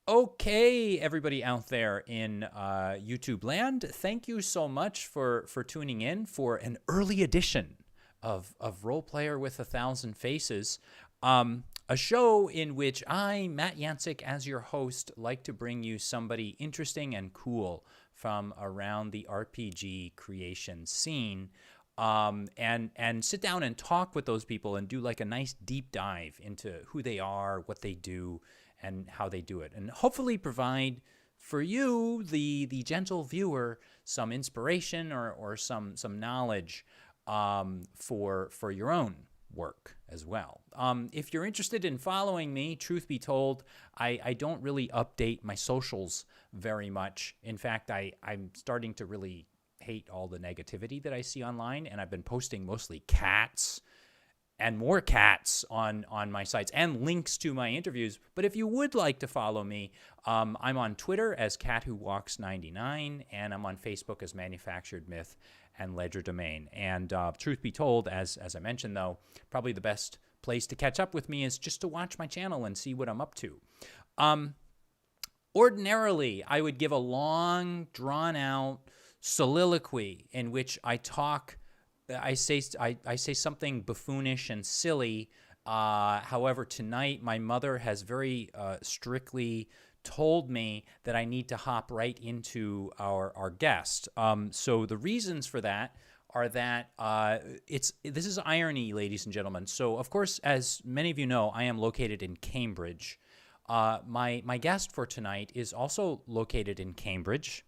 Okay, everybody out there in YouTube land, thank you so much for tuning in for an early edition of Role Player with 1,000 Faces, a show in which I, Matt Yancik, as your host, like to bring you somebody interesting and cool from around the RPG creation scene. And sit down and talk with those people and do like a nice deep dive into who they are, what they do, and how they do it, and hopefully provide for you, the gentle viewer, some inspiration or some knowledge for your own work as well. If you're interested in following me, truth be told, I don't really update my socials very much. In fact, I'm starting to really hate all the negativity that I see online, and I've been posting mostly cats and more cats on my sites and links to my interviews. But if you would like to follow me, I'm on Twitter as CatWhoWalks99, and I'm on Facebook as Manufactured Myth and Legerdemain. And truth be told, as I mentioned, though, probably the best place to catch up with me is just to watch my channel and see what I'm up to. Ordinarily, I would give a long, drawn-out soliloquy in which I say something buffoonish and silly. However, tonight my mother has very strictly told me that I need to hop right into our guest. So the reasons for that are that this is irony, ladies and gentlemen. So of course, as many of you know, I am located in Cambridge. My guest for tonight is also located in Cambridge.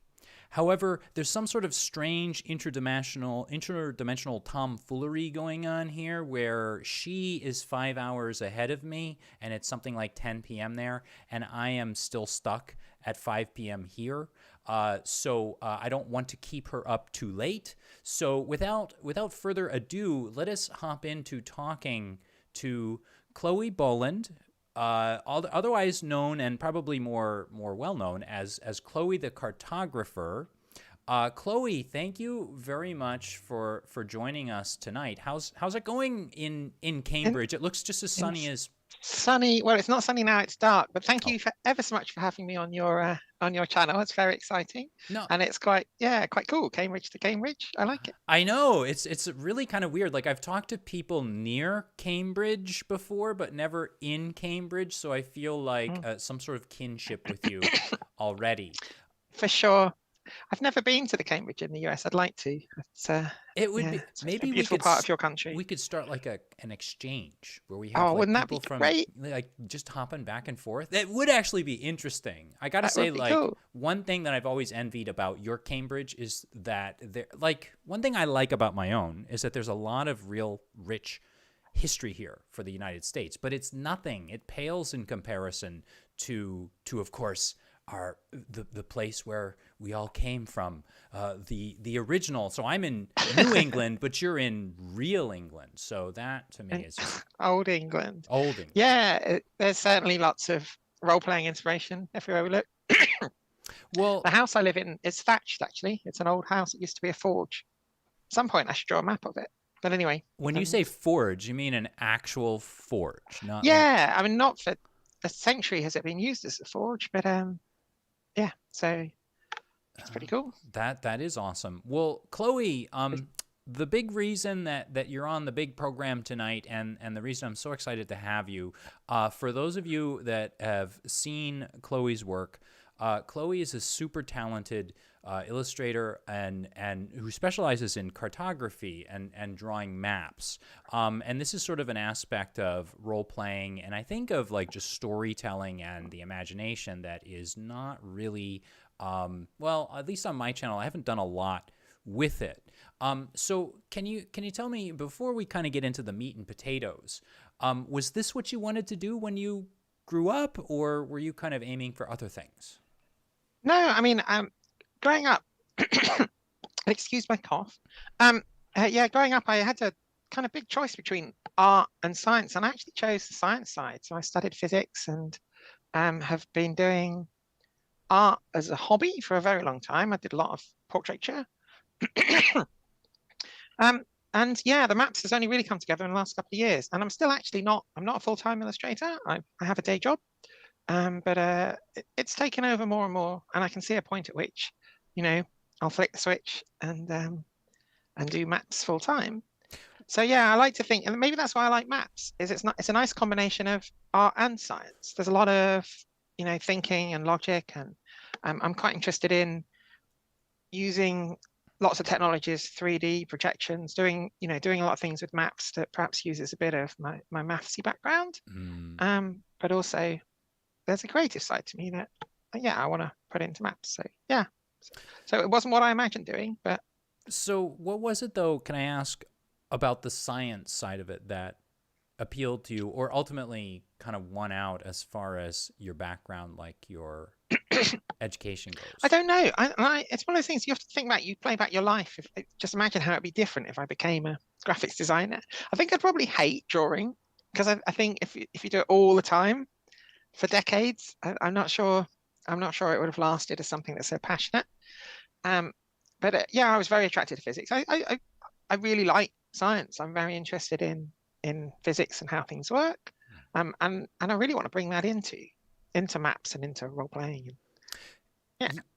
However, there's some sort of strange interdimensional tomfoolery going on here where she is 5 hours ahead of me, and it's something like 10 p.m. there, and I am still stuck at 5 p.m. here. So I don't want to keep her up too late. So without further ado, let us hop into talking to Chloe Bolland, otherwise known and probably more well known as Chloe the Cartographer. Chloe, thank you very much for joining us tonight. How's it going in Cambridge? It looks just as sunny as sunny. Well, it's not sunny now; it's dark. But thank you ever so much for having me on your channel. It's very exciting. No, and it's quite cool. Cambridge to Cambridge. I like it. I know it's really kind of weird. Like, I've talked to people near Cambridge before, but never in Cambridge. So I feel like some sort of kinship with you already. For sure. I've never been to the Cambridge in the US. I'd like to. It would be maybe a beautiful part of your country. We could start like an exchange where we have wouldn't people that be from great? Like just hopping back and forth. That would actually be interesting. I gotta say, like, cool. One thing that I've always envied about your Cambridge is that one thing I like about my own is that there's a lot of real rich history here for the United States, but it's nothing. It pales in comparison to of course the place where we all came from, the original. So I'm in New England, but you're in real England. So that to me is just old England. Old England. Yeah, there's certainly lots of role-playing inspiration everywhere we look. Well, the house I live in is thatched. Actually, it's an old house. It used to be a forge. At some point, I should draw a map of it. But anyway, when you say forge, you mean an actual forge, not? Yeah, I mean, not for a century has it been used as a forge, but yeah, so it's pretty cool. That is awesome. Well, Chloe, the big reason that you're on the big program tonight, and the reason I'm so excited to have you, for those of you that have seen Chloe's work, Chloe is a super talented illustrator and who specializes in cartography and drawing maps. And this is sort of an aspect of role playing, and I think of like just storytelling and the imagination that is not really, well, at least on my channel, I haven't done a lot with it. So can you tell me, before we kind of get into the meat and potatoes, was this what you wanted to do when you grew up, or were you kind of aiming for other things? No, I mean, growing up, excuse my cough. Yeah, growing up, I had a kind of big choice between art and science, and I actually chose the science side. So I studied physics and have been doing art as a hobby for a very long time. I did a lot of portraiture. And yeah, the maps has only really come together in the last couple of years, and I'm still actually I'm not a full-time illustrator. I have a day job. But it's taken over more and more, and I can see a point at which, I'll flick the switch and do maps full time. So yeah, I like to think, and maybe that's why I like maps, is it's a nice combination of art and science. There's a lot of, thinking and logic, and I'm quite interested in using lots of technologies, 3D projections, doing a lot of things with maps that perhaps uses a bit of my mathsy background. But also there's a creative side to me that, yeah, I want to put into maps. So yeah, so it wasn't what I imagined doing, but. So what was it though, can I ask, about the science side of it that appealed to you, or ultimately kind of won out as far as your background, like your education goes? I don't know. It's one of those things you have to think about. You play back your life. Just imagine how it'd be different if I became a graphics designer. I think I'd probably hate drawing, because I think if you do it all the time for decades, I'm not sure it would have lasted as something that's so passionate. But yeah, I was very attracted to physics. I really like science. I'm very interested in physics and how things work. And I really want to bring that into maps and into role playing.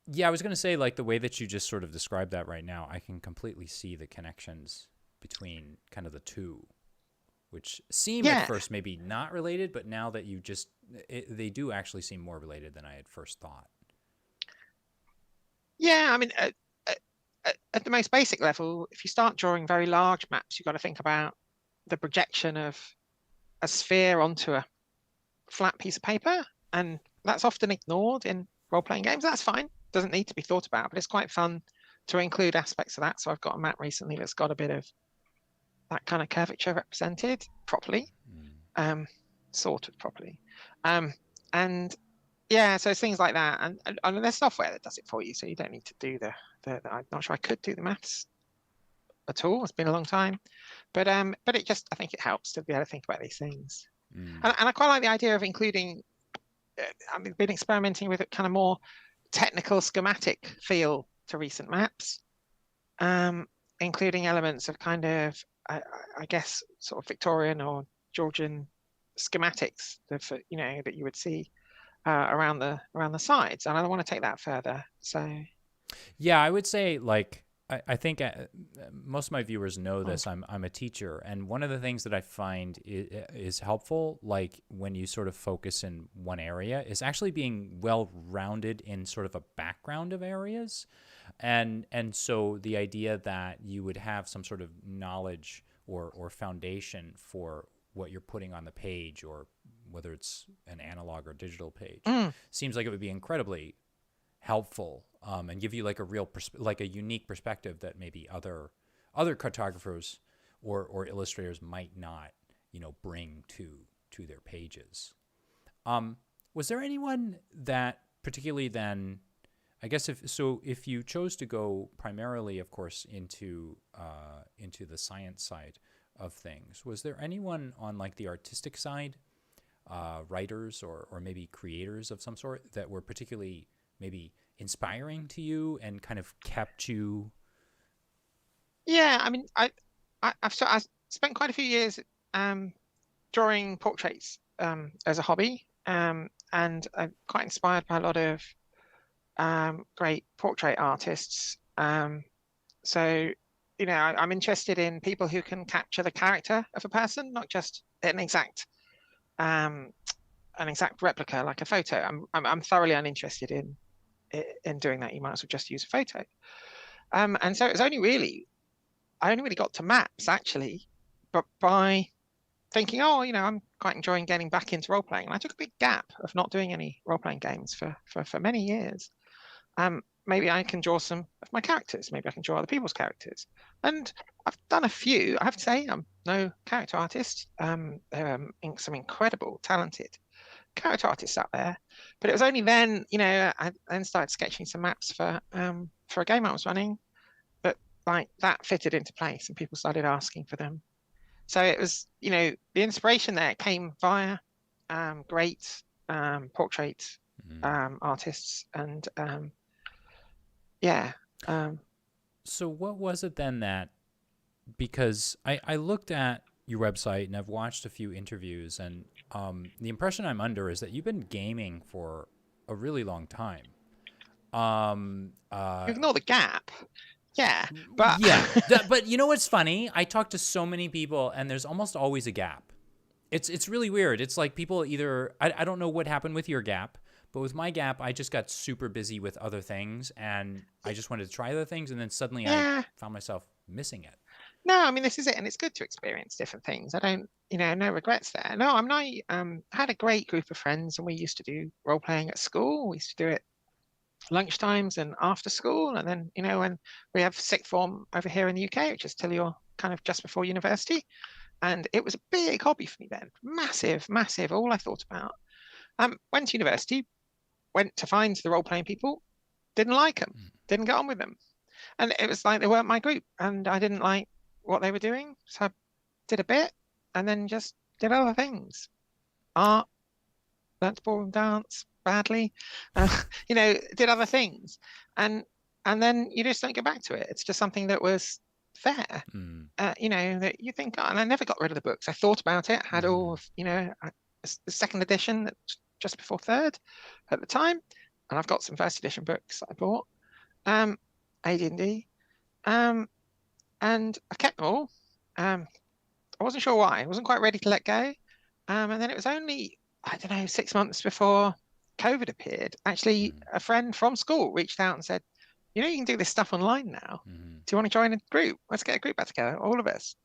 Yeah, I was going to say, like, the way that you just sort of described that right now, I can completely see the connections between kind of the two, which seem at first maybe not related, but now that you just, they do actually seem more related than I had first thought. Yeah, I mean, at the most basic level, if you start drawing very large maps, you've got to think about the projection of a sphere onto a flat piece of paper, and that's often ignored in role-playing games. That's fine, doesn't need to be thought about, but it's quite fun to include aspects of that. So I've got a map recently that's got a bit of that kind of curvature represented properly, sort of properly, and yeah, so it's things like that, and there's software that does it for you, so you don't need to do the I'm not sure I could do the maths at all. It's been a long time, but it just, I think it helps to be able to think about these things, and I quite like the idea of including. I've been experimenting with a kind of more technical schematic feel to recent maps, including elements of kind of, I guess, sort of Victorian or Georgian schematics that you would see around the sides, and I want to take that further. So yeah, I would say, like, I think most of my viewers know this. I'm a teacher, and one of the things that I find is helpful, like when you sort of focus in one area, is actually being well-rounded in sort of a background of areas, and so the idea that you would have some sort of knowledge or foundation for what you're putting on the page, or whether it's an analog or digital page, seems like it would be incredibly helpful, and give you like a real like a unique perspective that maybe other cartographers or illustrators might not, bring to their pages. Was there anyone that particularly then, I guess if you chose to go primarily, of course, into the science side of things, was there anyone on like the artistic side, writers or maybe creators of some sort, that were particularly maybe inspiring to you and kind of kept you? Yeah, I mean, I've spent quite a few years drawing portraits as a hobby, and I'm quite inspired by a lot of great portrait artists. So, I'm interested in people who can capture the character of a person, not just an exact replica like a photo. I'm thoroughly uninterested in doing that. You might as well just use a photo. And so I only really got to maps actually, but by thinking, I'm quite enjoying getting back into role playing, and I took a big gap of not doing any role playing games for many years. Maybe I can draw some of my characters. Maybe I can draw other people's characters. And I've done a few. I have to say, I'm no character artist. There are some incredible, talented character artists out there. But it was only then, I then started sketching some maps for a game I was running, that like that fitted into place, and people started asking for them. So it was, the inspiration there came via great portrait artists, and yeah. So what was it then that, because I looked at your website and I've watched a few interviews, and the impression I'm under is that you've been gaming for a really long time. Ignore the gap. Yeah, but Yeah, but you know what's funny? I talk to so many people, and there's almost always a gap. It's really weird. It's like people either I don't know what happened with your gap, but with my gap, I just got super busy with other things, and I just wanted to try other things, and then suddenly I found myself missing it. No, I mean, this is it, and it's good to experience different things. I don't, no regrets there. No, I'm not. I had a great group of friends, and we used to do role playing at school. We used to do it lunchtimes and after school, and then when we have sixth form over here in the UK, which is till you're kind of just before university, and it was a big hobby for me then, massive, massive. All I thought about. Went to university, went to find the role playing people, didn't like them, didn't get on with them, and it was like they weren't my group, and I didn't like what they were doing, so I did a bit, and then just did other things, art, learnt to ballroom dance badly, did other things, and then you just don't get back to it. It's just something that was there, that you think, and I never got rid of the books. I thought about it, had all of, the second edition, just before third at the time, and I've got some first edition books that I bought, AD&D, and I kept them all. I wasn't sure why. I wasn't quite ready to let go. And then it was only, I don't know, 6 months before COVID appeared. Actually, a friend from school reached out and said, you can do this stuff online now. Do you want to join a group? Let's get a group back together, all of us.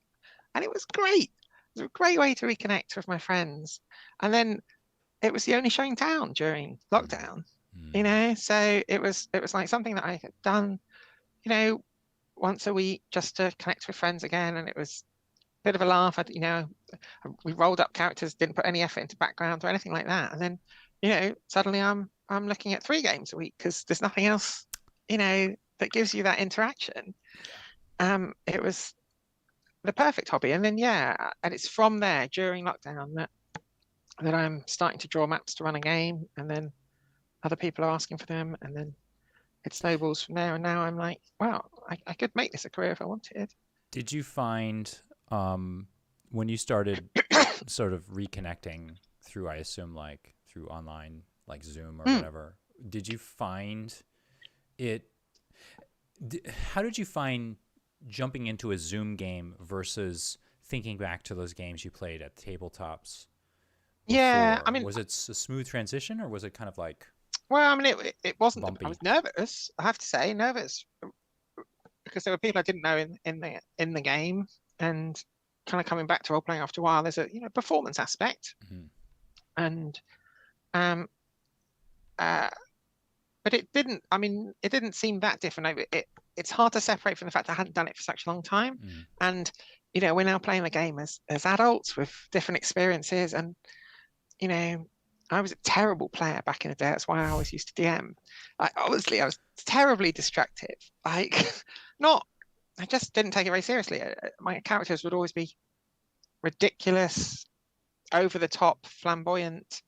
And it was great. It was a great way to reconnect with my friends. And then it was the only show in town during lockdown, so it was like something that I had done, once a week, just to connect with friends again, and it was a bit of a laugh. We rolled up characters, didn't put any effort into background or anything like that, and then suddenly I'm looking at 3 games a week because there's nothing else that gives you that interaction. It was the perfect hobby, and then and it's from there during lockdown that I'm starting to draw maps to run a game, and then other people are asking for them, and then it snowballs from there, and now I'm like, wow, I could make this a career if I wanted. Did you find when you started sort of reconnecting through, I assume, like through online, like Zoom or whatever, did you find it? How did you find jumping into a Zoom game versus thinking back to those games you played at tabletops before? Yeah, I mean, was it a smooth transition, or was it kind of like? Well, I mean, it wasn't. Bumpy. I was nervous. I have to say, nervous because there were people I didn't know in the game, and kind of coming back to role playing after a while. There's a performance aspect, and but it didn't. I mean, it didn't seem that different. It's hard to separate from the fact that I hadn't done it for such a long time, and we're now playing the game as adults with different experiences, and I was a terrible player back in the day. That's why I always used to DM. Obviously, I was terribly destructive. I just didn't take it very seriously. My characters would always be ridiculous, over the top, flamboyant,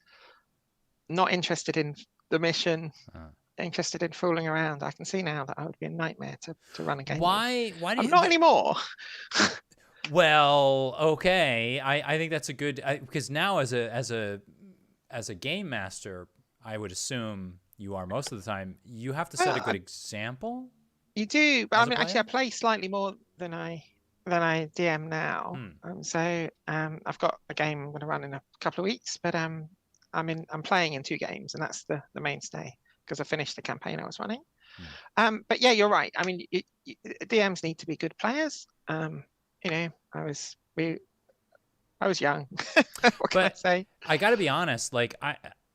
not interested in the mission, interested in fooling around. I can see now that I would be a nightmare to run a game. Why do I'm not anymore. Well, okay. I think that's a good, because now as a game master, I would assume you are most of the time. You have to set a good example. You do, but I mean, actually, I play slightly more than I DM now. So I've got a game I'm going to run in a couple of weeks, but I'm playing in 2 games, and that's the mainstay because I finished the campaign I was running. But yeah, you're right. I mean, DMs need to be good players. I was young. What can I say? I got to be honest. Like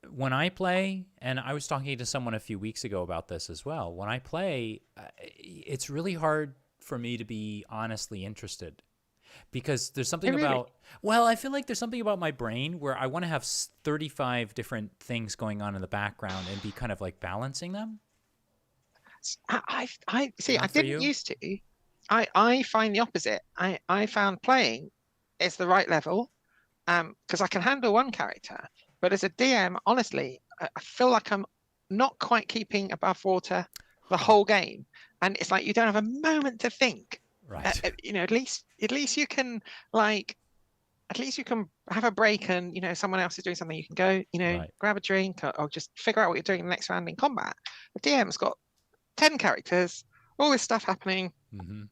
when I play, and I was talking to someone a few weeks ago about this as well. When I play, it's really hard for me to be honestly interested, because there's something about. Well, I feel like there's something about my brain where I want to have 35 different things going on in the background and be kind of like balancing them. I see. I didn't used to. I find the opposite. I found playing is the right level, because I can handle one character, but as a DM, honestly, I feel like I'm not quite keeping above water the whole game, and it's like you don't have a moment to think. Right. At least you can like at least you can have a break and, someone else is doing something. You can go, Right. grab a drink or just figure out what you're doing in the next round in combat. The DM's got 10 characters, all this stuff happening, Mm-hmm.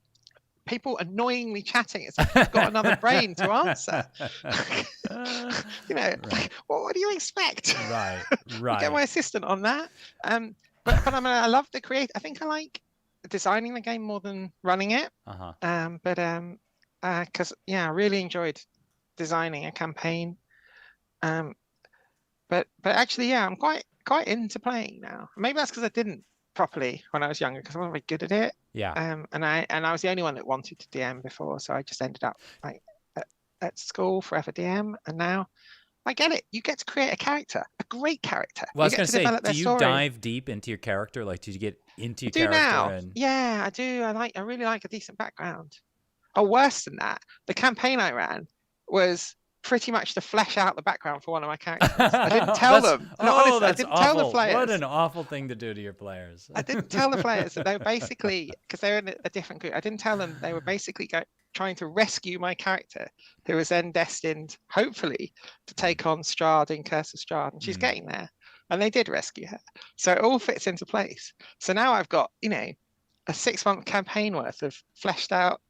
people annoyingly chatting as if you've got another brain to answer. Right. What do you expect? Right. I'll get my Right. assistant on that. But I love the create. I think I like designing the game more than running it. Uh-huh. Because I really enjoyed designing a campaign. But actually, I'm quite into playing now. Maybe that's because I didn't properly when I was younger, because I wasn't very good at it. Yeah. And I was the only one that wanted to DM before, so I just ended up like at school forever DM, and now I get it. You get to create a character, a great character. Well, I You was get gonna to say, develop do their you story. dive deep into your character? Like, did you get into I your do character now. and Yeah, I do. I really like a decent background. Oh, worse than that, the campaign I ran was pretty much to flesh out the background for one of my characters. I didn't tell them. No, honestly, I that's didn't tell the awful. What players. an awful thing to do to your players. I didn't tell the players that they were basically, because they were in a different group, I didn't tell them they were basically trying to rescue my character, who was then destined, hopefully, to take on Strahd in Curse of Strahd, and she's getting there. And they did rescue her. So it all fits into place. So now I've got, a 6-month campaign worth of fleshed out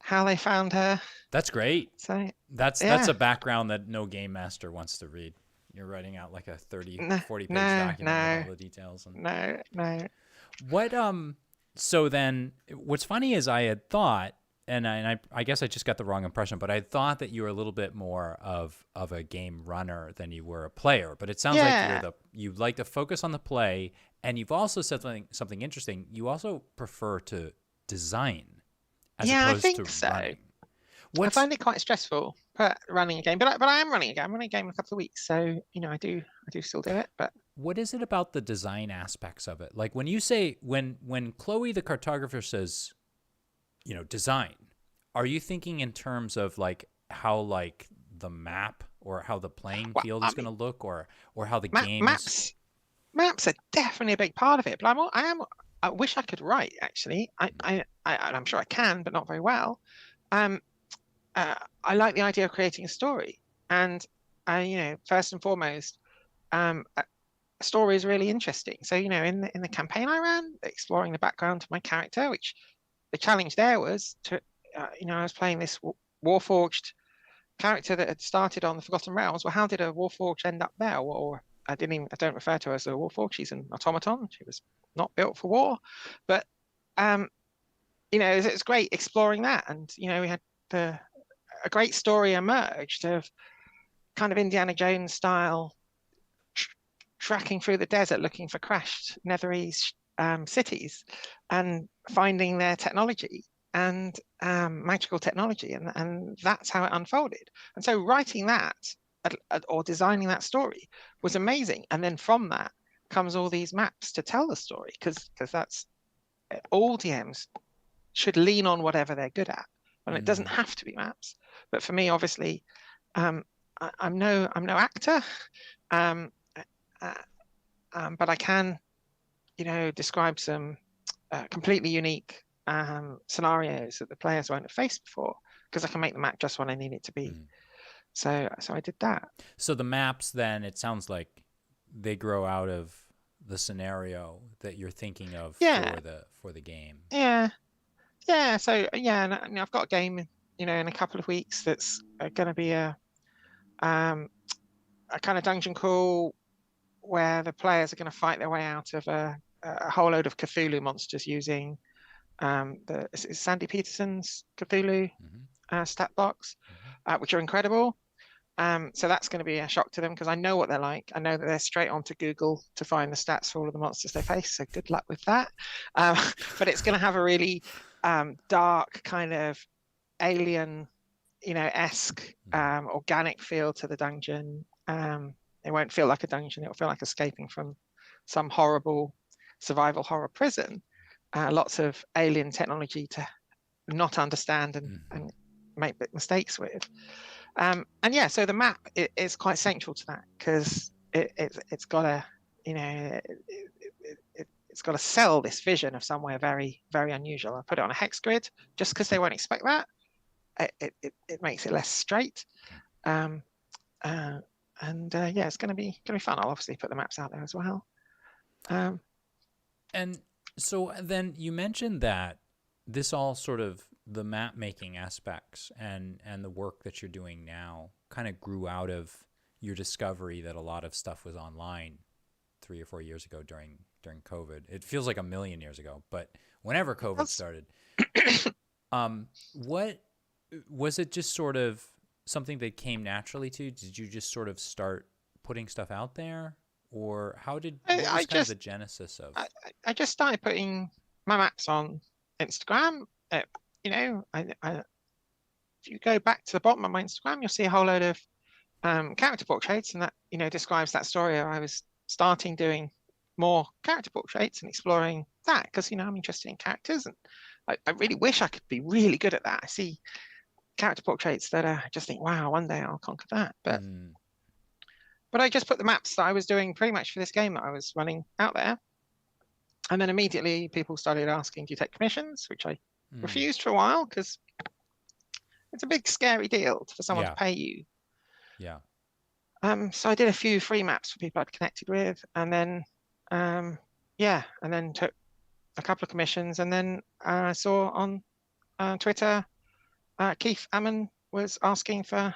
how they found her. That's great. So That's a background that no game master wants to read. You're writing out like a 40 page document with all the details. No. What so then what's funny is I had thought, and I guess I just got the wrong impression, but I thought that you were a little bit more of a game runner than you were a player. But it sounds like you like to focus on the play, and you've also said something interesting. You also prefer to design as opposed I think to so. running. I find it quite stressful running a game, but I am running a game. I'm running a game in a couple of weeks, so I do still do it. But what is it about the design aspects of it? Like when you say when Chloe the Cartographer says, design, are you thinking in terms of like how like the map or how the playing field is going to look, or how the game maps are definitely a big part of it. But I wish I could write, actually. I'm sure I can, but not very well. I like the idea of creating a story, and first and foremost, a story is really interesting. So in the campaign I ran, exploring the background of my character, which the challenge there was to I was playing this Warforged character that had started on the Forgotten Realms. Well, how did a Warforged end up there? Or I don't refer to her as a Warforged. She's an automaton. She was not built for war, but it's great exploring that, and we had a great story emerged of kind of Indiana Jones style tracking through the desert looking for crashed Netherese cities and finding their technology and magical technology, and that's how it unfolded. And so writing that or designing that story was amazing, and then from that comes all these maps to tell the story, because that's all DMs should lean on whatever they're good at, and it doesn't have to be maps. But for me, obviously, I'm no actor, but I can, describe some completely unique scenarios that the players won't have faced before, because I can make the map just what I need it to be. So I did that. So the maps, then, it sounds like they grow out of the scenario that you're thinking of for the game. Yeah. So and I've got a game, in a couple of weeks that's going to be a kind of dungeon crawl where the players are going to fight their way out of a whole load of Cthulhu monsters using Sandy Peterson's Cthulhu stat box, which are incredible. So that's going to be a shock to them, because I know what they're like. I know that they're straight onto Google to find the stats for all of the monsters they face. So good luck with that. But it's going to have a really dark kind of alien, esque organic feel to the dungeon. It won't feel like a dungeon. It'll feel like escaping from some horrible survival horror prison. Lots of alien technology to not understand and make big mistakes with. So the map is quite central to that, because it's got to, it's got to sell this vision of somewhere very, very unusual. I put it on a hex grid just because they won't expect that. it makes it less straight. Um, yeah, it's gonna be fun. I'll obviously put the maps out there as well. And so then you mentioned that this all sort of the map making aspects and the work that you're doing now kind of grew out of your discovery that a lot of stuff was online 3 or 4 years ago during COVID. It feels like a million years ago, but whenever COVID started, what was it? Just sort of something that came naturally to you? Did you just sort of start putting stuff out there, or what was kind of the genesis of? I just started putting my maps on Instagram. You know, if you go back to the bottom of my Instagram, you'll see a whole load of character portraits, and that, you know, describes that story. I was starting doing more character portraits and exploring that because, you know, I'm interested in characters, and I really wish I could be really good at that. I see character portraits that I just think, wow, one day I'll conquer that. But I just put the maps that I was doing pretty much for this game that I was running out there. And then immediately people started asking, do you take commissions? Which I refused for a while because it's a big, scary deal for someone to pay you. Yeah. So I did a few free maps for people I'd connected with, and then, and then took a couple of commissions. And then I saw on Twitter, Keith Ammon was asking for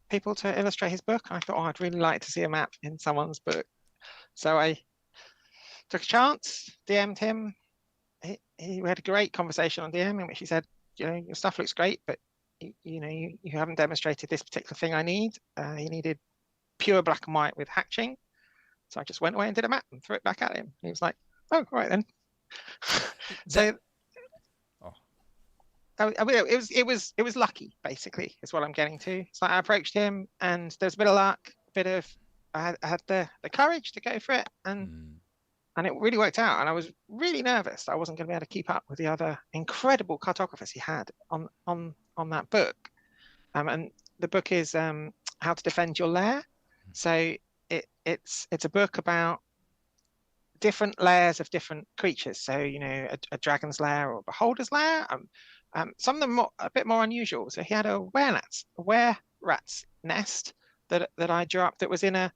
people to illustrate his book. I thought, I'd really like to see a map in someone's book. So I took a chance, DM'd him. He had a great conversation on DM in which he said, you know, your stuff looks great, but you haven't demonstrated this particular thing I need. He needed pure black and white with hatching. So I just went away and did a map and threw it back at him. He was like, oh, right then. So I mean, it was lucky, basically, is what I'm getting to. So I approached him, and there's a bit of luck, I had the courage to go for it, and it really worked out. And I was really nervous that I wasn't going to be able to keep up with the other incredible cartographers he had on that book. And the book is How to Defend Your Lair. So it's a book about different layers of different creatures. So, you know, a dragon's lair or a beholder's lair. Some of them a bit more unusual. So he had a were-rat's nest that I drew up that was in a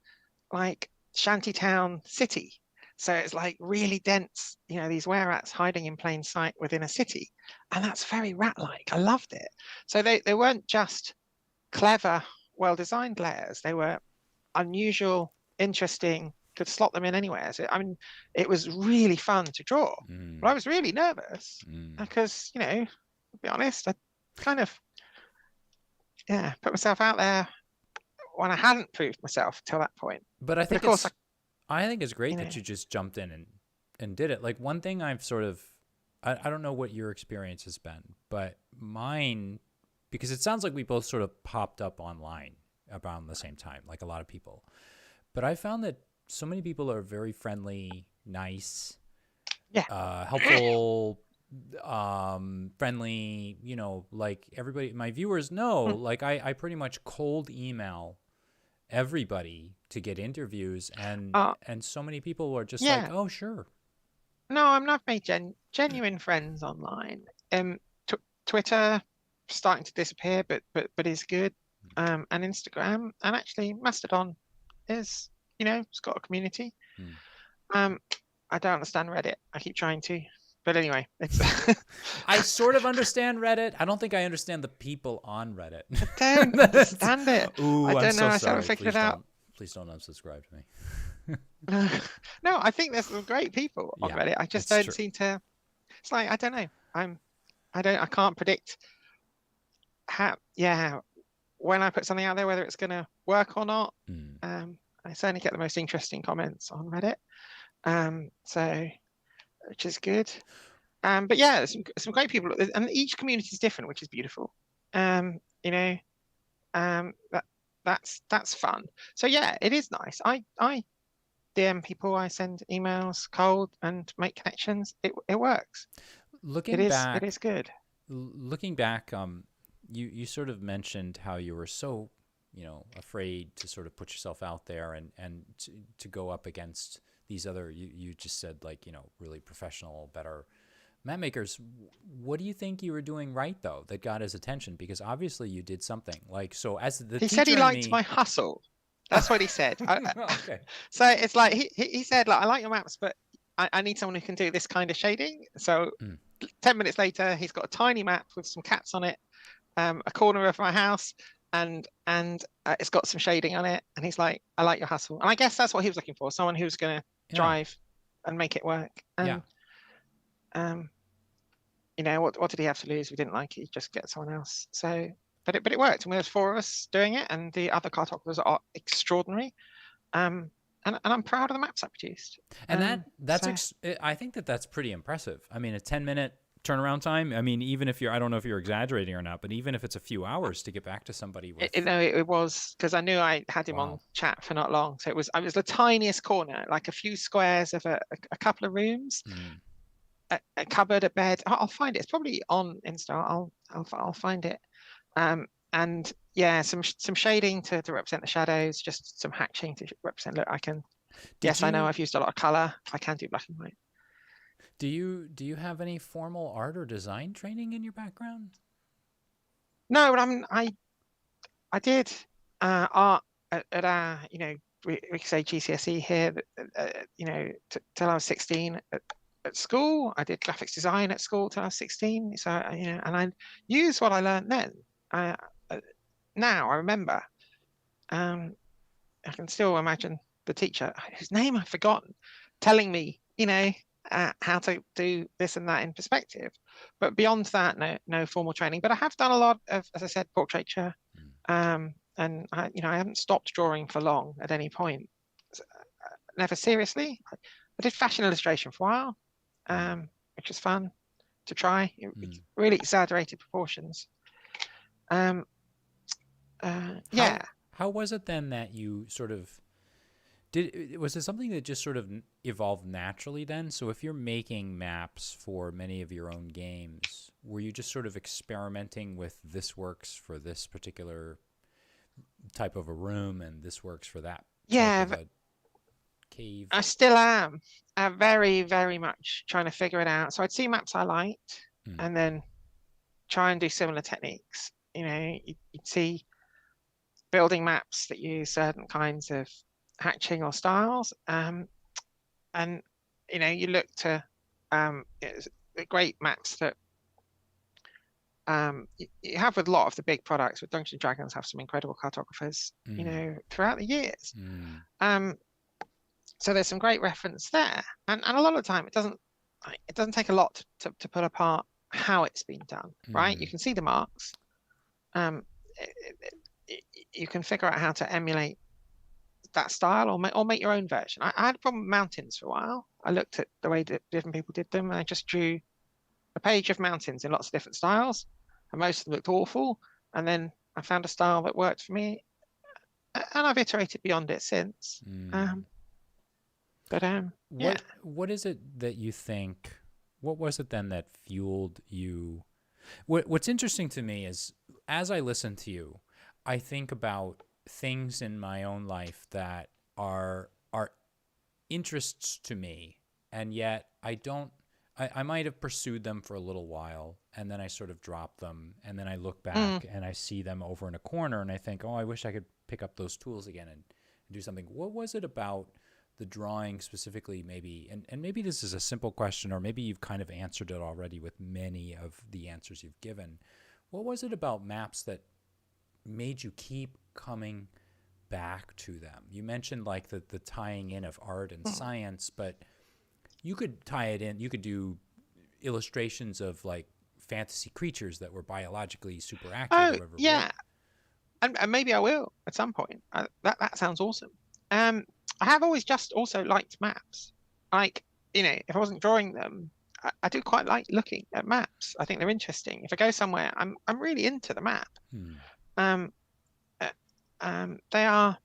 like shantytown city. So it's like really dense, you know, these were-rats hiding in plain sight within a city. And that's very rat-like. I loved it. So they weren't just clever, well-designed layers. They were unusual, interesting, could slot them in anywhere. So, I mean, it was really fun to draw. But I was really nervous because, you know, to be honest, I kind of, put myself out there when I hadn't proved myself till that point. But I think I think it's great that you just jumped in and did it. Like one thing I've sort of, I don't know what your experience has been, but mine, because it sounds like we both sort of popped up online around the same time, like a lot of people. But I found that so many people are very friendly, nice, helpful, friendly, you know, like everybody, my viewers know, like I pretty much cold email everybody to get interviews, and so many people are just like, oh, sure. No, I've made genuine friends online. Twitter starting to disappear, but is good. And Instagram, and actually Mastodon is, you know, it's got a community. I don't understand Reddit. I keep trying to, but anyway, it's. I sort of understand Reddit. I don't think I understand the people on Reddit. I don't understand it. Ooh, I don't I'm know. so sorry. I haven't figured it out. Please don't unsubscribe to me. No, I think there's some great people on Reddit. I just don't seem to. It's like, I don't know. I can't predict how. Yeah, when I put something out there, whether it's going to work or not. I certainly get the most interesting comments on Reddit. So, which is good. But yeah, some great people, and each community is different, which is beautiful. You know, that's fun. So yeah, it is nice. I DM people, I send emails cold and make connections. It works. It is good. Looking back, you sort of mentioned how you were so, you know, afraid to sort of put yourself out there and to go up against these other, you just said, like, you know, really professional, better Map makers, what do you think you were doing right though that got his attention? Because obviously you did something. Like, so as the He said he teacher in liked me. my hustle. That's what he said. Okay. So it's like he said, like, I like your maps, but I need someone who can do this kind of shading. So Mm. 10 minutes later, he's got a tiny map with some cats on it, a corner of my house, and it's got some shading on it. And he's like, I like your hustle. And I guess that's what he was looking for, someone who's going to Yeah. drive and make it work. Yeah. And you know, what did he have to lose? We didn't like it. He'd just get someone else. So, but it worked. And there was 4 of us doing it, and the other cartographers are extraordinary. And I'm proud of the maps I produced. And I think that's pretty impressive. I mean, a 10-minute turnaround time. I mean, even if I don't know if you're exaggerating or not, but even if it's a few hours to get back to somebody with. It was, because I knew I had him on chat for not long. So it was the tiniest corner, like a few squares of a couple of rooms. A cupboard, a bed. I'll find it. It's probably on Insta. I'll find it. And yeah, some shading to represent the shadows, just some hatching to represent. Look, I can. I know I've used a lot of color. I can do black and white. Do you have any formal art or design training in your background? No, but I did art at our, you know, we could say GCSE here. You know, till I was 16. At school, I did graphics design at school till I was 16. So, you know, and I used what I learned then. Now I remember, I can still imagine the teacher, whose name I've forgotten, telling me, you know, how to do this and that in perspective. But beyond that, no formal training. But I have done a lot of, as I said, portraiture, and I haven't stopped drawing for long at any point. Never seriously. I did fashion illustration for a while. Which was fun to try. Really exaggerated proportions. Yeah. How was it then that you sort of was it something that just sort of evolved naturally then? So if you're making maps for many of your own games, were you just sort of experimenting with this works for this particular type of a room and this works for that type of a cave? I still am very, very much trying to figure it out. So I'd see maps I liked and then try and do similar techniques. You know, you'd see building maps that use certain kinds of hatching or styles. And, you know, you look to the great maps that you have with a lot of the big products. With Dungeons and Dragons have some incredible cartographers, you know, throughout the years. So there's some great reference there, and a lot of the time it doesn't take a lot to pull apart how it's been done, right? You can see the marks, you can figure out how to emulate that style or make your own version. I had a problem with mountains for a while. I looked at the way that different people did them, and I just drew a page of mountains in lots of different styles, and most of them looked awful. And then I found a style that worked for me, and I've iterated beyond it since. But what is it that you think? What was it then that fueled you? What's interesting to me is, as I listen to you, I think about things in my own life that are interests to me, and yet I might have pursued them for a little while, and then I sort of drop them, and then I look back and I see them over in a corner, and I think, oh, I wish I could pick up those tools again and do something. What was it about the drawing specifically, maybe, and maybe this is a simple question, or maybe you've kind of answered it already with many of the answers you've given. What was it about maps that made you keep coming back to them? You mentioned like the tying in of art and science, but you could tie it in. You could do illustrations of like fantasy creatures that were biologically super accurate. Oh, yeah. And maybe I will at some point. That sounds awesome. I have always just also liked maps. Like, you know, if I wasn't drawing them, I do quite like looking at maps. I think they're interesting. If I go somewhere, I'm really into the map. They are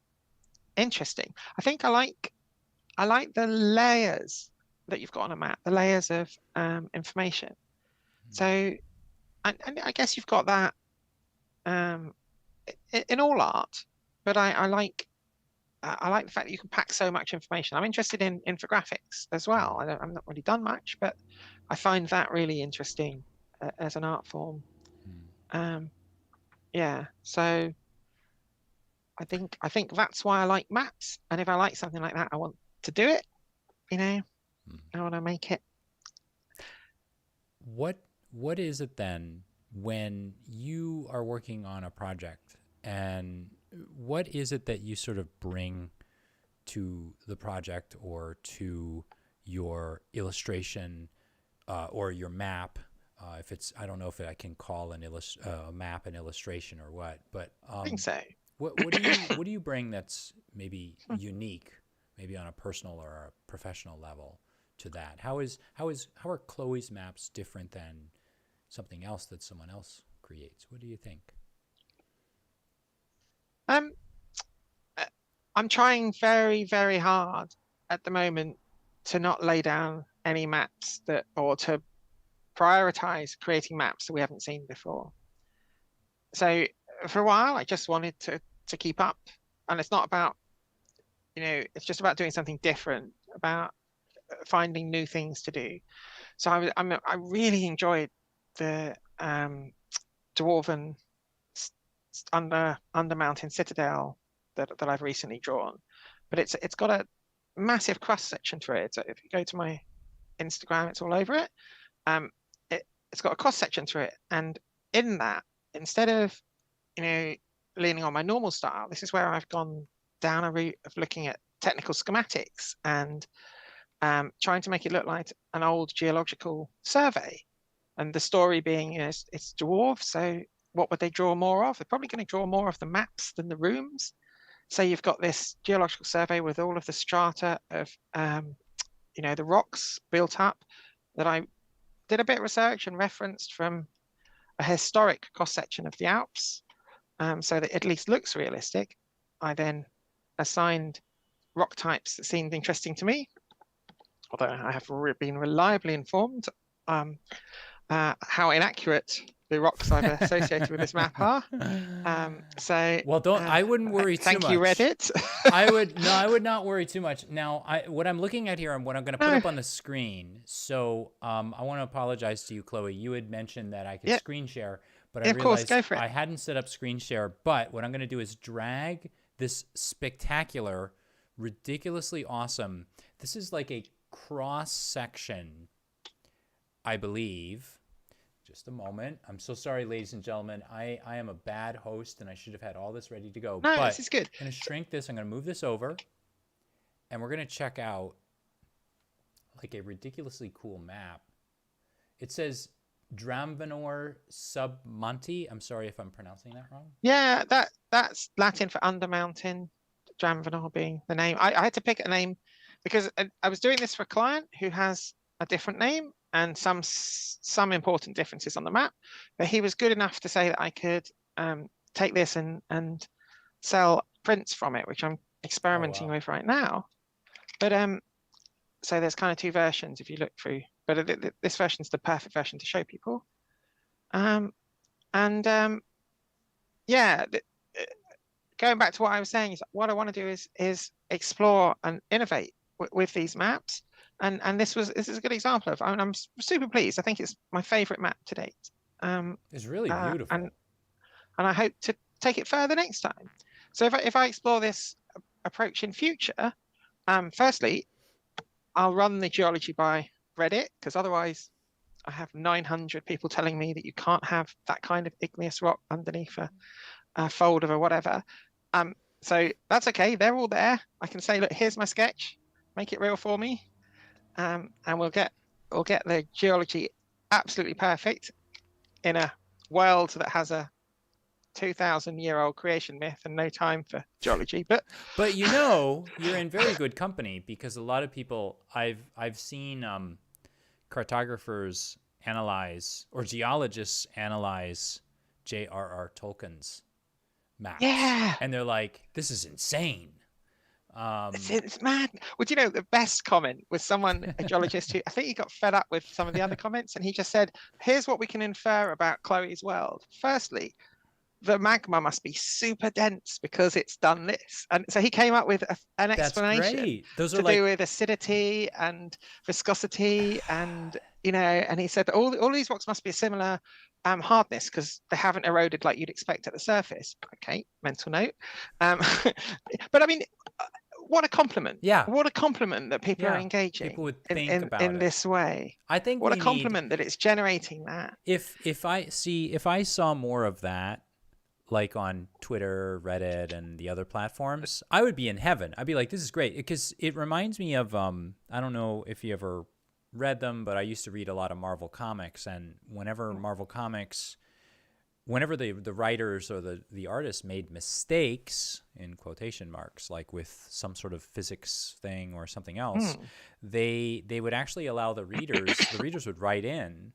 interesting. I think I like the layers that you've got on a map, the layers of information. So, and I guess you've got that in all art, but I like I like the fact that you can pack so much information. I'm interested in infographics as well. I'm not really done much, but I find that really interesting as an art form. Yeah, so I think that's why I like maps. And if I like something like that, I want to do it. I want to make it. What is it then when you are working on a project, and what is it that you sort of bring to the project or to your illustration or your map? If it's, I don't know if I can call a map an illustration or what, but I think so. what do you bring that's maybe unique, maybe on a personal or a professional level to that? How are Chloe's maps different than something else that someone else creates? What do you think? I'm trying very, very hard at the moment to not lay down any maps or to prioritize creating maps that we haven't seen before. So for a while, I just wanted to keep up, and it's not about, it's just about doing something different, about finding new things to do. So I really enjoyed the dwarven under mountain citadel that I've recently drawn, but it's got a massive cross section through it. So if you go to my Instagram, it's all over it. It's got a cross section through it, and in that, instead of leaning on my normal style, this is where I've gone down a route of looking at technical schematics and trying to make it look like an old geological survey. And the story being, it's dwarves, so what would they draw more of? They're probably going to draw more of the maps than the rooms. So you've got this geological survey with all of the strata of the rocks built up that I did a bit of research and referenced from a historic cross-section of the Alps, so that it at least looks realistic. I then assigned rock types that seemed interesting to me, although I have been reliably informed how inaccurate the rocks I've associated with this map are. I wouldn't worry too much. Thank you, Reddit. I would not worry too much. Now, what I'm looking at here and what I'm going to put up on the screen. So I want to apologize to you, Chloe. You had mentioned that I could screen share, but I realized go for it. I hadn't set up screen share. But what I'm going to do is drag this spectacular, ridiculously awesome. This is like a cross section, I believe. Just a moment. I'm so sorry, ladies and gentlemen. I am a bad host, and I should have had all this ready to go. No, this is good. I'm going to shrink this. I'm going to move this over, and we're going to check out like a ridiculously cool map. It says Dramvenor sub Monte. I'm sorry if I'm pronouncing that wrong. Yeah, that's Latin for undermountain. Dramvenor being the name. I had to pick a name because I was doing this for a client who has a different name and some important differences on the map, but he was good enough to say that I could take this and sell prints from it, which I'm experimenting with right now. But so there's kind of two versions if you look through, but this version is the perfect version to show people. Yeah, going back to what I was saying, is what I want to do is explore and innovate with these maps. And this is a good example of. I'm super pleased. I think it's my favorite map to date. It's really beautiful, and I hope to take it further next time. So if I explore this approach in future, firstly, I'll run the geology by Reddit, because otherwise I have 900 people telling me that you can't have that kind of igneous rock underneath a folder or whatever. So that's okay. They're all there. I can say, look, here's my sketch. Make it real for me. And we'll get the geology absolutely perfect in a world that has a 2,000-year-old creation myth and no time for geology. But you're in very good company, because a lot of people I've seen cartographers analyze, or geologists analyze J.R.R. Tolkien's maps. Yeah, and they're like, this is insane. It's mad. Well, do you know, the best comment was a geologist who, I think he got fed up with some of the other comments, and he just said, here's what we can infer about Chloe's world. Firstly, the magma must be super dense because it's done this. And so he came up with an That's explanation great. Those are to like, do with acidity and viscosity, and and he said that all these rocks must be a similar hardness because they haven't eroded like you'd expect at the surface. Okay, mental note. But I mean, what a compliment! yeah, What a compliment that people are yeah. People engaging would think in about in it. this way. I think What a we need, compliment that it's generating that. if I saw more of that, like on Twitter, Reddit, and the other platforms, I would be in heaven. I'd be like, this is great, because it reminds me of I don't know if you ever read them, but I used to read a lot of Marvel comics, and whenever Marvel comics, whenever the writers or the artists made mistakes, in quotation marks, like with some sort of physics thing or something else, they would actually allow the readers would write in,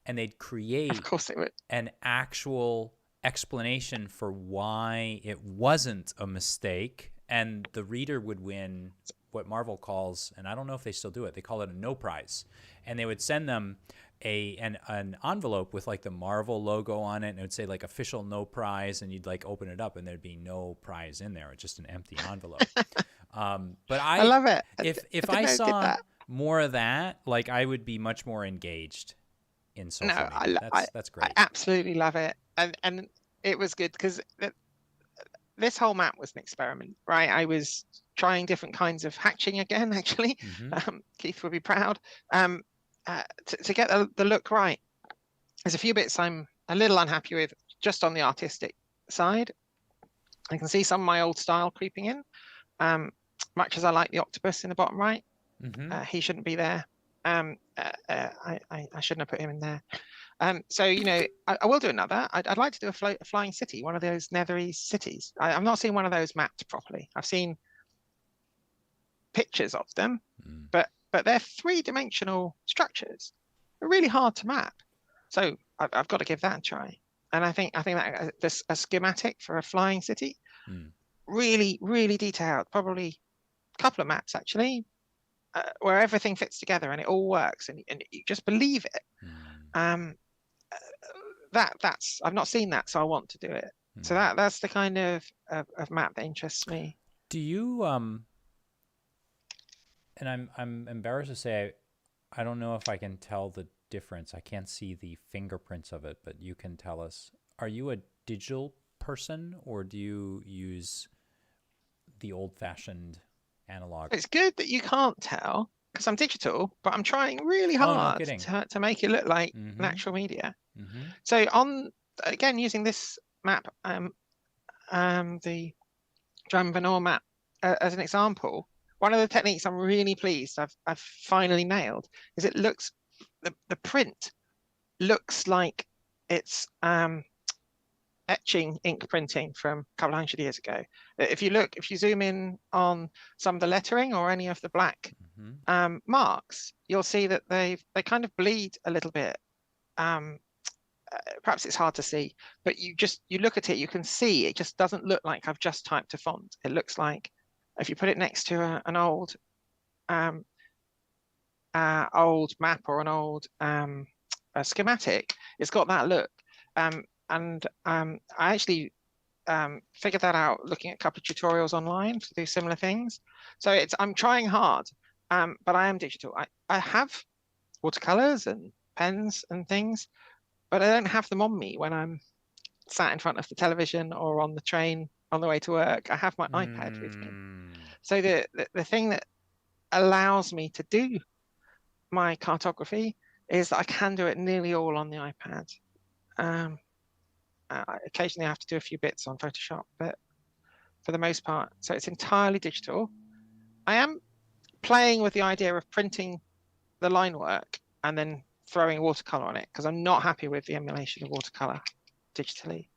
and they'd create, Of course it would. an actual explanation for why it wasn't a mistake, and the reader would win what Marvel calls, and I don't know if they still do it, they call it a no prize, and they would send them an envelope with like the Marvel logo on it, and it would say like official no prize, and you'd like open it up and there'd be no prize in there. It's just an empty envelope. But I love it. if I I didn't know it did saw that. more of that, like I would be much more engaged in No, social media. That's I great. absolutely love it, and it was good because this whole map was an experiment, right? I was trying different kinds of hatching again, actually. Keith would be proud, to get the look right. There's a few bits I'm a little unhappy with just on the artistic side. I can see some of my old style creeping in, much as I like the octopus in the bottom right. He shouldn't be there. I shouldn't have put him in there. So I will do another. I'd like to do a flying city, one of those nethery cities. I've not seen one of those mapped properly. I've seen pictures of them, but they're three-dimensional structures. They're really hard to map. So I've got to give that a try. And I think that this a schematic for a flying city, really, really detailed, probably a couple of maps actually, where everything fits together and it all works, and you just believe it. That's I've not seen that, so I want to do it. So that's the kind of map that interests me. Do you and I'm embarrassed to say I don't know if I can tell the difference. I can't see the fingerprints of it, but you can tell us. Are you a digital person, or do you use the old-fashioned analog? It's good that you can't tell because I'm digital, but I'm trying really Oh, no hard kidding. to make it look like natural media. So again, using this map, the Drum Venor map as an example, one of the techniques I'm really pleased I've finally nailed is it looks, the print looks like it's etching ink printing from a couple of hundred years ago. If you zoom in on some of the lettering or any of the black marks, you'll see that they kind of bleed a little bit. Perhaps it's hard to see, but you look at it, you can see it just doesn't look like I've just typed a font. It looks like if you put it next to an old map or an old schematic, it's got that look. And I actually figured that out looking at a couple of tutorials online to do similar things. So I'm trying hard, but I am digital. I have watercolors and pens and things, but I don't have them on me when I'm sat in front of the television or on the train on the way to work. I have my iPad with me. So the thing that allows me to do my cartography is that I can do it nearly all on the iPad. Occasionally I have to do a few bits on Photoshop, but for the most part, so it's entirely digital. I am playing with the idea of printing the line work and then throwing watercolor on it because I'm not happy with the emulation of watercolor digitally.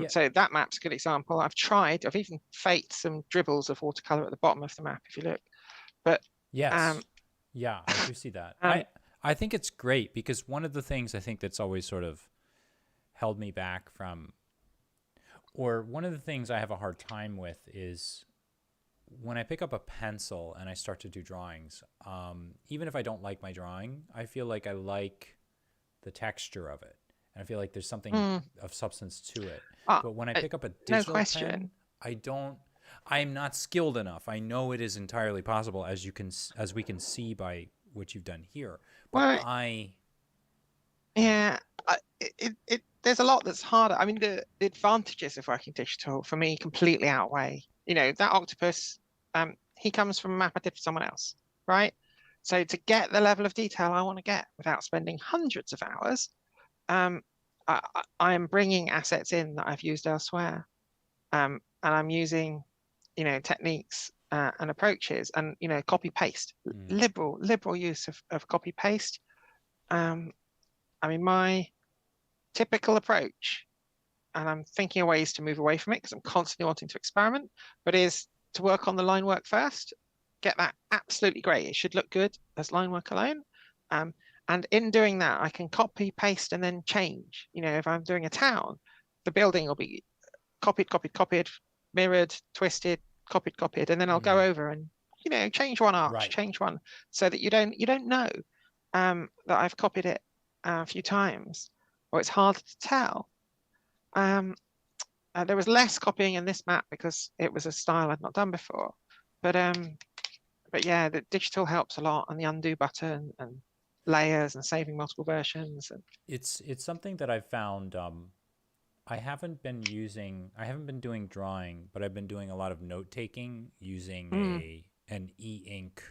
So that map's a good example. I've even faked some dribbles of watercolor at the bottom of the map if you look. But yes, yeah, I do see that. I think it's great because one of the things I think that's always sort of held me back from, or one of the things I have a hard time with is when I pick up a pencil and I start to do drawings, even if I don't like my drawing, I feel like I like the texture of it. and I feel like there's something Mm. of substance to it. Oh, But when I pick up a no digital pen, question. I'm not skilled enough. I know it is entirely possible, as we can see by what you've done here. But Well, yeah, there's a lot that's harder. I mean, the advantages of working digital for me completely outweigh. That octopus, he comes from a map I did for someone else, right? So to get the level of detail I want to get without spending hundreds of hours, um, I am bringing assets in that I've used elsewhere, and I'm using, techniques and approaches, and copy paste, liberal use of copy paste. I mean, my typical approach, and I'm thinking of ways to move away from it because I'm constantly wanting to experiment, but is to work on the line work first, get that absolutely great. It should look good as line work alone. And in doing that, I can copy, paste, and then change. If I'm doing a town, the building will be copied, mirrored, twisted, copied, and then I'll go over and change one arch, Right. change one, so that you don't know that I've copied it a few times, or it's hard to tell. There was less copying in this map because it was a style I'd not done before, but yeah, the digital helps a lot, and the undo button and layers and saving multiple versions. And it's something that I've found. I haven't been doing drawing, but I've been doing a lot of note taking using an e-ink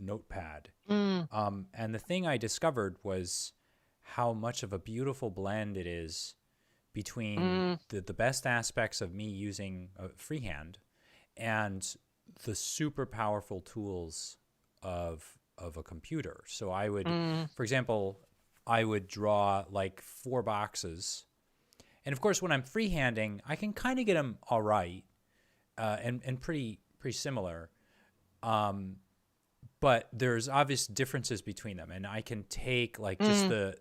notepad. And the thing I discovered was how much of a beautiful blend it is between the best aspects of me using freehand and the super powerful tools of a computer. So I would, for example, I would draw like 4 boxes, and of course, when I'm freehanding, I can kind of get them all right, and pretty similar. But there's obvious differences between them, and I can take like just the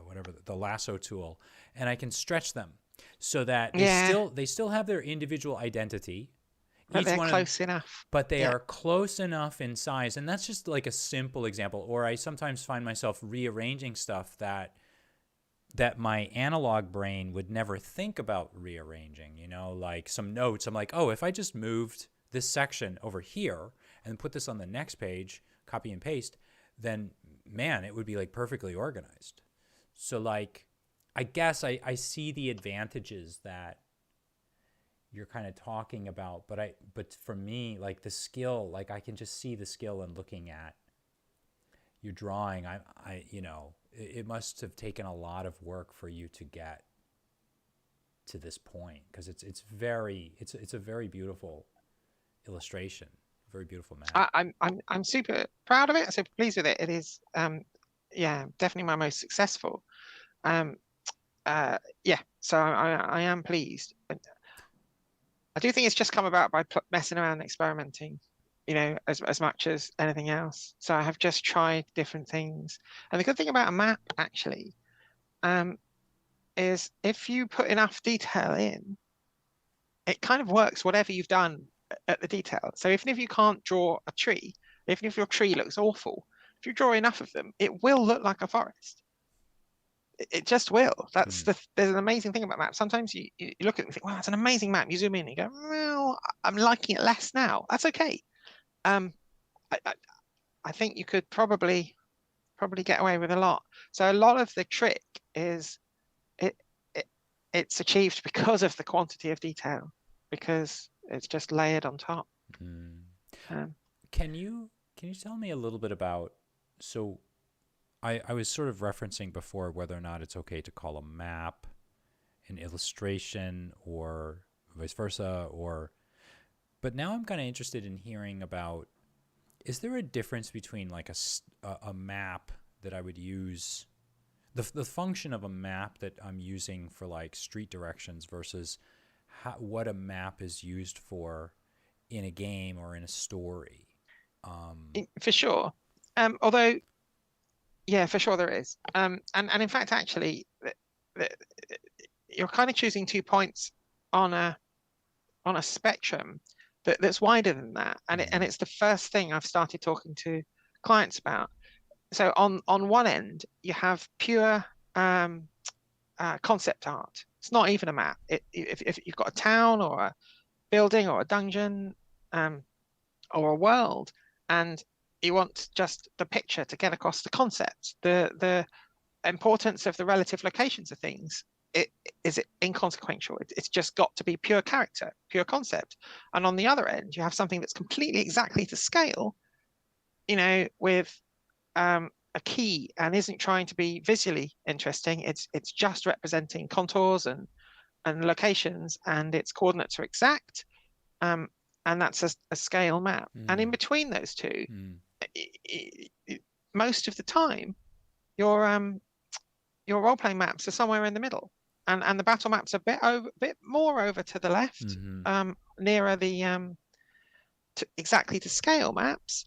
whatever, the lasso tool, and I can stretch them so that they still have their individual identity. But they're close enough. But they are close enough in size, and that's just like a simple example. Or I sometimes find myself rearranging stuff that my analog brain would never think about rearranging. Like some notes. I'm like, oh, if I just moved this section over here and put this on the next page, copy and paste, then man, it would be like perfectly organized. So like, I guess I see the advantages that you're kind of talking about, but for me, like the skill, like I can just see the skill in looking at your drawing. It must have taken a lot of work for you to get to this point, because it's a very beautiful illustration, very beautiful map. I'm super proud of it. I'm super pleased with it. It is definitely my most successful. So I am pleased. I do think it's just come about by messing around and experimenting, as much as anything else. So I have just tried different things. And the good thing about a map, actually, is if you put enough detail in, it kind of works whatever you've done at the detail. So even if you can't draw a tree, even if your tree looks awful, if you draw enough of them, it will look like a forest. It just will. There's an amazing thing about maps. Sometimes you look at it and think, wow, it's an amazing map. You zoom in and you go, well, I'm liking it less now. That's okay. I think you could probably get away with a lot. So a lot of the trick is it's achieved because of the quantity of detail, because it's just layered on top. Can you tell me a little bit about, so I was sort of referencing before whether or not it's okay to call a map an illustration or vice versa, but now I'm kind of interested in hearing about, is there a difference between like a map that I would use, the function of a map that I'm using for like street directions versus what a map is used for in a game or in a story? For sure. Although, yeah, for sure there is. And in fact, actually, you're kind of choosing 2 points on a spectrum that's wider than that, and it's the first thing I've started talking to clients about. so on one end you have pure concept art. It's not even a map. If you've got a town or a building or a dungeon or a world, and you want just the picture to get across the concept, the importance of the relative locations of things, it is inconsequential. It's just got to be pure character, pure concept. And on the other end, you have something that's completely exactly to scale, with a key, and isn't trying to be visually interesting. It's just representing contours and locations, and its coordinates are exact. And that's a scale map. And in between those two, most of the time, your role-playing maps are somewhere in the middle, and the battle maps are a bit more over to the left, nearer the exactly to scale maps,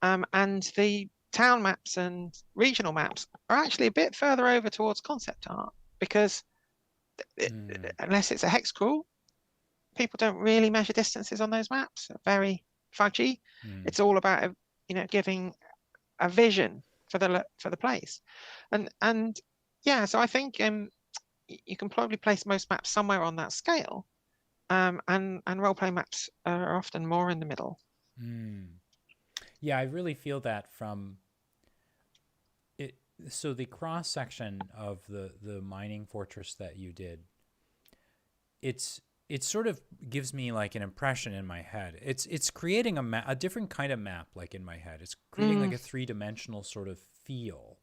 and the town maps and regional maps are actually a bit further over towards concept art, because unless it's a hex crawl, people don't really measure distances on those maps. They're very fudgy. It's all about giving a vision for the place, and yeah. So I think you can probably place most maps somewhere on that scale, and role-playing maps are often more in the middle. Yeah, I really feel that from it. So the cross section of the mining fortress that you did, it sort of gives me like an impression in my head. It's creating a different kind of map, like in my head. It's creating like a three-dimensional sort of feel.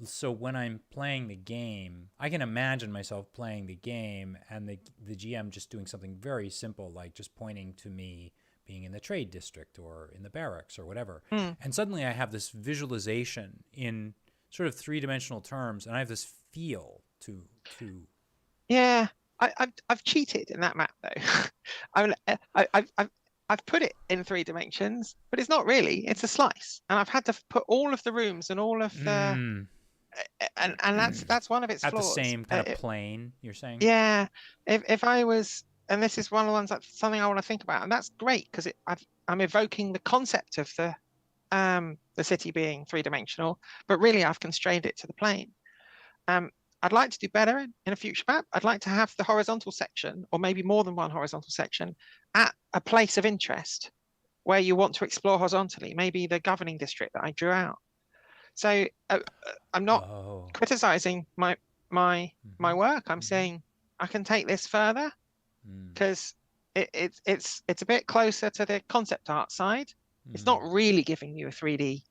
So when I'm playing the game, I can imagine myself playing the game and the GM just doing something very simple, like just pointing to me being in the trade district or in the barracks or whatever. And suddenly I have this visualization in sort of three-dimensional terms, and I have this feel to. Yeah, I've cheated in that map though. I mean, I've put it in 3 dimensions, but it's not really. It's a slice, and I've had to put all of the rooms and all of the and that's one of its at flaws. The same kind of plane, you're saying? Yeah, if I was, and this is one of the ones that's something I want to think about, and that's great because I'm evoking the concept of the city being 3-dimensional, but really I've constrained it to the plane. I'd like to do better in a future map. I'd like to have the horizontal section, or maybe more than one horizontal section, at a place of interest where you want to explore horizontally, maybe the governing district that I drew out. So I'm not criticizing my work. I'm saying I can take this further, because it's a bit closer to the concept art side. It's not really giving you a 3D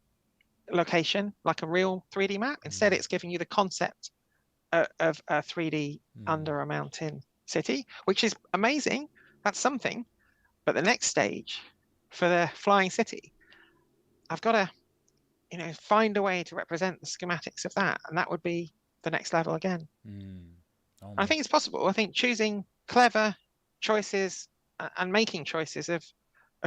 location like a real 3D map. Instead, it's giving you the concept of a 3D under a mountain city, which is amazing. That's something. But the next stage for the flying city, I've got to find a way to represent the schematics of that, and that would be the next level again. I think it's possible. I think choosing clever choices and making choices of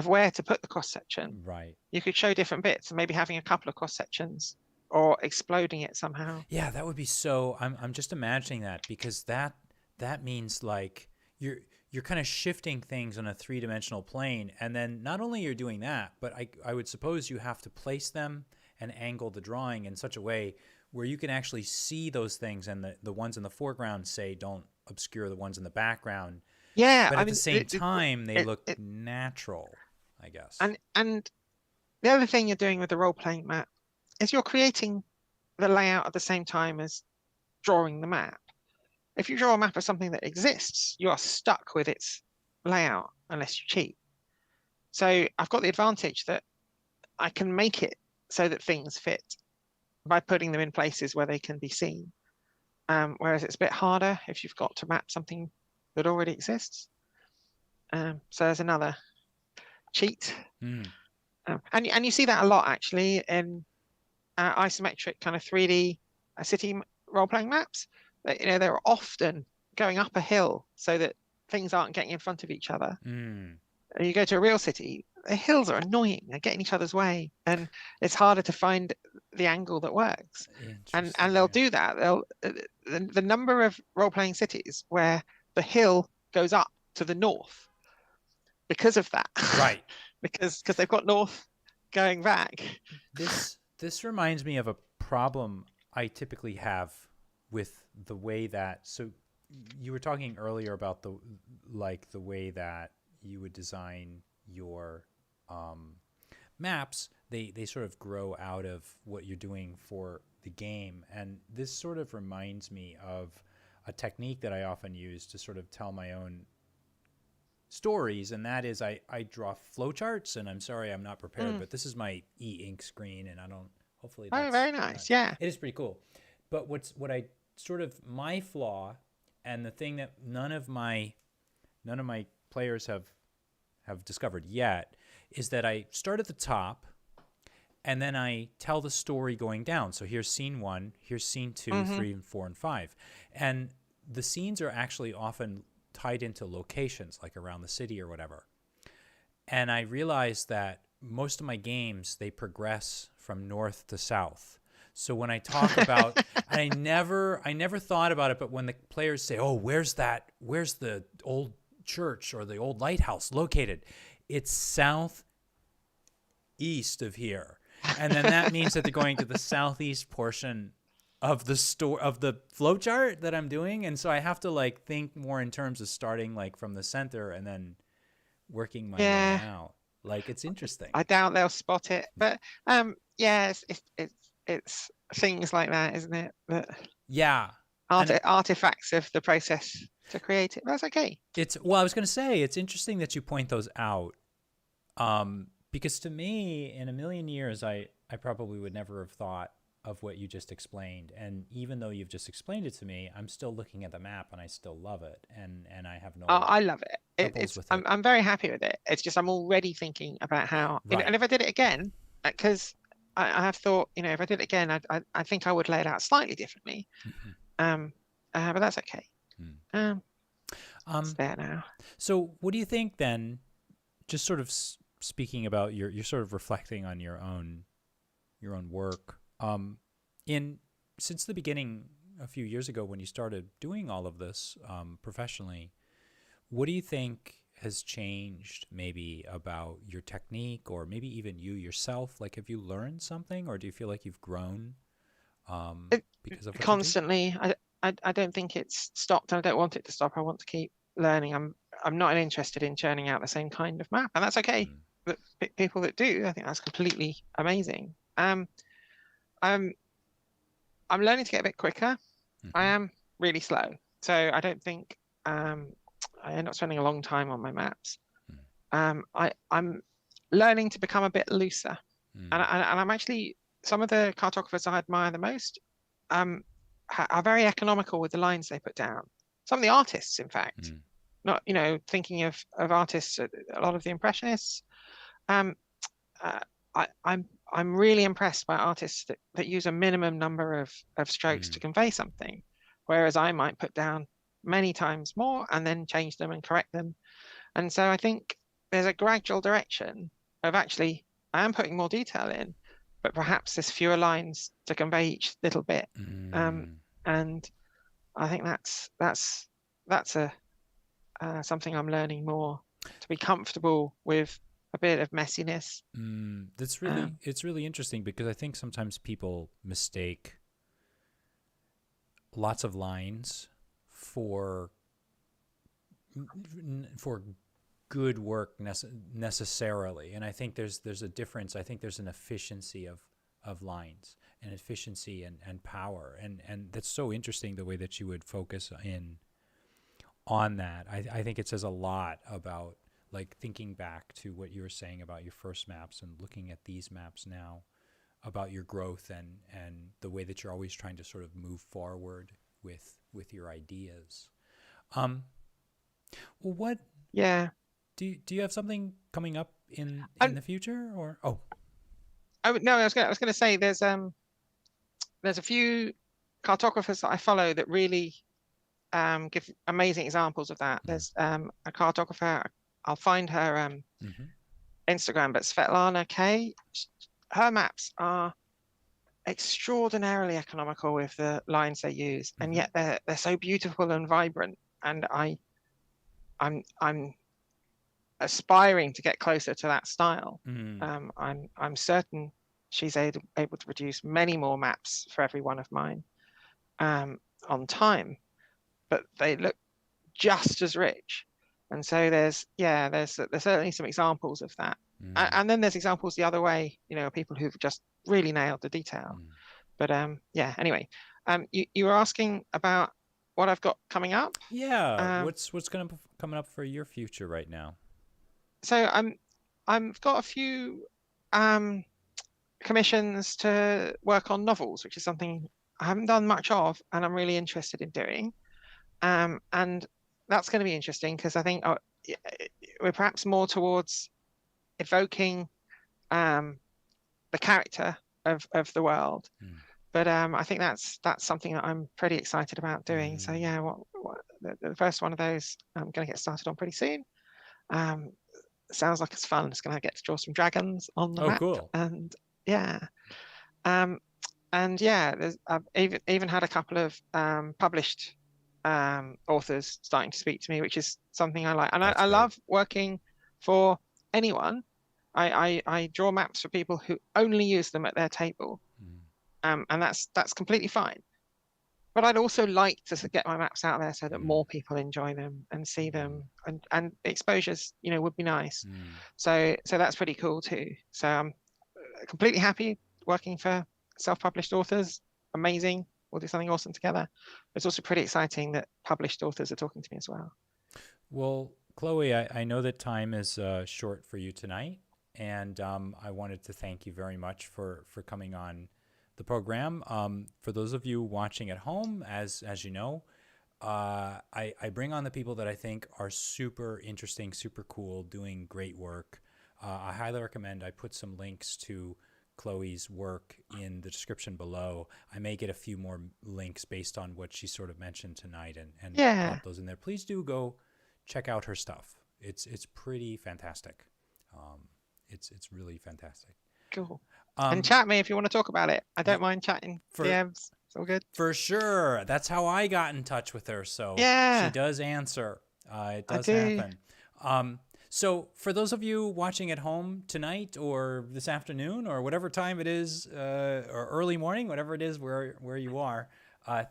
where to put the cross section. Right. You could show different bits, and maybe having a couple of cross sections or exploding it somehow. Yeah, that would be so. I'm just imagining that, because that means like you're kind of shifting things on a 3-dimensional plane, and then not only you're doing that, but I would suppose you have to place them and angle the drawing in such a way where you can actually see those things, and the ones in the foreground, say, don't obscure the ones in the background. Yeah, but at the same time, they look natural, I guess. And the other thing you're doing with the role-playing map is you're creating the layout at the same time as drawing the map. If you draw a map of something that exists, you are stuck with its layout unless you cheat. So I've got the advantage that I can make it so that things fit by putting them in places where they can be seen. Whereas it's a bit harder if you've got to map something that already exists. So there's another cheat. And you see that a lot actually in isometric kind of 3D city role-playing maps. They're often going up a hill so that things aren't getting in front of each other. And you go to a real city, the hills are annoying. They're getting each other's way, and it's harder to find the angle that works. And they'll do that. The number of role-playing cities where the hill goes up to the north because of that. Right. because they've got north going back. This reminds me of problem I typically have with the way that, so you were talking earlier about the way that you would design your maps. They sort of grow out of what you're doing for the game. And this sort of reminds me of a technique that I often use to sort of tell my own stories, and that is I draw flowcharts. And I'm sorry I'm not prepared, but this is my e-ink screen, and I don't, hopefully that's... Oh, very nice. Yeah. It is pretty cool. But what I sort of, my flaw, and the thing that none of my players have discovered yet, is that I start at the top, and then I tell the story going down. So here's scene 1, here's scene 2, 3, and 4, and 5. And the scenes are actually often tied into locations, like around the city or whatever. And I realized that most of my games, they progress from north to south. So when I talk about, I never thought about it, but when the players say, oh, where's the old church or the old lighthouse located? It's southeast of here. And then that means that they're going to the southeast portion of the flowchart that I'm doing. And so I have to like think more in terms of starting like from the center and then working my way out. Like, it's interesting. I doubt they'll spot it, but it's things like that, isn't it? That artifacts of the process to create it. That's okay. Well, I was going to say, it's interesting that you point those out, because to me, in a million years, I probably would never have thought of what you just explained. And even though you've just explained it to me, I'm still looking at the map and I still love it. And I have no... I love it. I'm very happy with it. It's just I'm already thinking about how, and if I did it again, because I have thought, if I did it again, I think I would lay it out slightly differently. But that's okay. It's there now. So what do you think then, just sort of speaking about you're sort of reflecting on your own work, since the beginning a few years ago when you started doing all of this professionally, what do you think has changed maybe about your technique, or maybe even you yourself? Like, have you learned something, or do you feel like you've grown because of what constantly? I don't think it's stopped, and I don't want it to stop. I want to keep learning. I'm not interested in churning out the same kind of map, and that's okay. But people that do, I think that's completely amazing. I'm learning to get a bit quicker. I am really slow, so I don't think I end up spending a long time on my maps. I'm learning to become a bit looser, and I'm actually, some of the cartographers I admire the most are very economical with the lines they put down. Some of the artists, in fact, not thinking of artists, a lot of the impressionists. I'm really impressed by artists that use a minimum number of strokes to convey something, whereas I might put down many times more and then change them and correct them. And so I think there's a gradual direction of actually, I am putting more detail in, but perhaps there's fewer lines to convey each little bit. And I think that's something I'm learning more, to be comfortable with a bit of messiness. That's really, it's really interesting, because I think sometimes people mistake lots of lines for good work necessarily. And I think there's a difference. I think there's an efficiency of lines, and efficiency and power. And that's so interesting, the way that you would focus in on that. I think it says a lot about, like, thinking back to what you were saying about your first maps and looking at these maps now, about your growth and the way that you're always trying to sort of move forward with your ideas. Well, what? Yeah. Do you have something coming up in the future, or? Oh no, I was going to say there's a few cartographers that I follow that really give amazing examples of that. There's a cartographer, I'll find her Instagram, but Svetlana K. Her maps are extraordinarily economical with the lines they use, and yet they're so beautiful and vibrant. And I'm aspiring to get closer to that style. I'm certain she's able to produce many more maps for every one of mine on time, but they look just as rich. And so there's certainly some examples of that. And then there's examples the other way, people who've just really nailed the detail. But anyway, you were asking about what I've got coming up. Yeah, what's coming up for your future right now? So I've got a few commissions to work on novels, which is something I haven't done much of, and I'm really interested in doing. And that's going to be interesting because I think we're perhaps more towards evoking the character of the world. But I think that's something that I'm pretty excited about doing. So yeah, the first one of those I'm going to get started on pretty soon. Sounds like it's fun. It's going to get to draw some dragons on the map. Cool. And yeah. And yeah, I've even had a couple of published authors starting to speak to me, which is something I like. And I love working for anyone. I draw maps for people who only use them at their table. And that's completely fine. But I'd also like to get my maps out there so that more people enjoy them and see them, and exposures, would be nice. So that's pretty cool too. So I'm completely happy working for self-published authors. Amazing. We'll do something awesome together. It's also pretty exciting that published authors are talking to me as well. Well, Chloe, I know that time is short for you tonight, and I wanted to thank you very much for coming on the program. For those of you watching at home, as you know, I bring on the people that I think are super interesting, super cool, doing great work. I highly recommend I put some links to Chloe's work in the description below. I may get a few more links based on what she sort of mentioned tonight and pop those in there. Please do go check out her stuff. It's pretty fantastic. It's really fantastic. Cool. And chat me if you want to talk about it. I don't mind chatting. DMs. It's all good. For sure. That's how I got in touch with her. So she does answer. It does happen. So for those of you watching at home tonight or this afternoon or whatever time it is, or early morning, whatever it is where you are,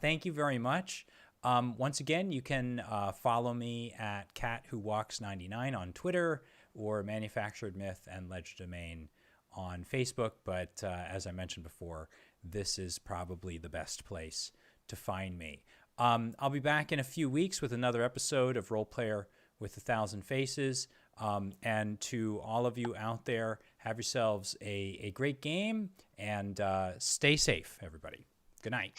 thank you very much. Once again, you can follow me at CatWhoWalks99 on Twitter or Manufactured Myth and Legerdemain on Facebook. But as I mentioned before, this is probably the best place to find me. I'll be back in a few weeks with another episode of Role Player with 1,000 Faces. And to all of you out there, have yourselves a great game and stay safe, everybody. Good night.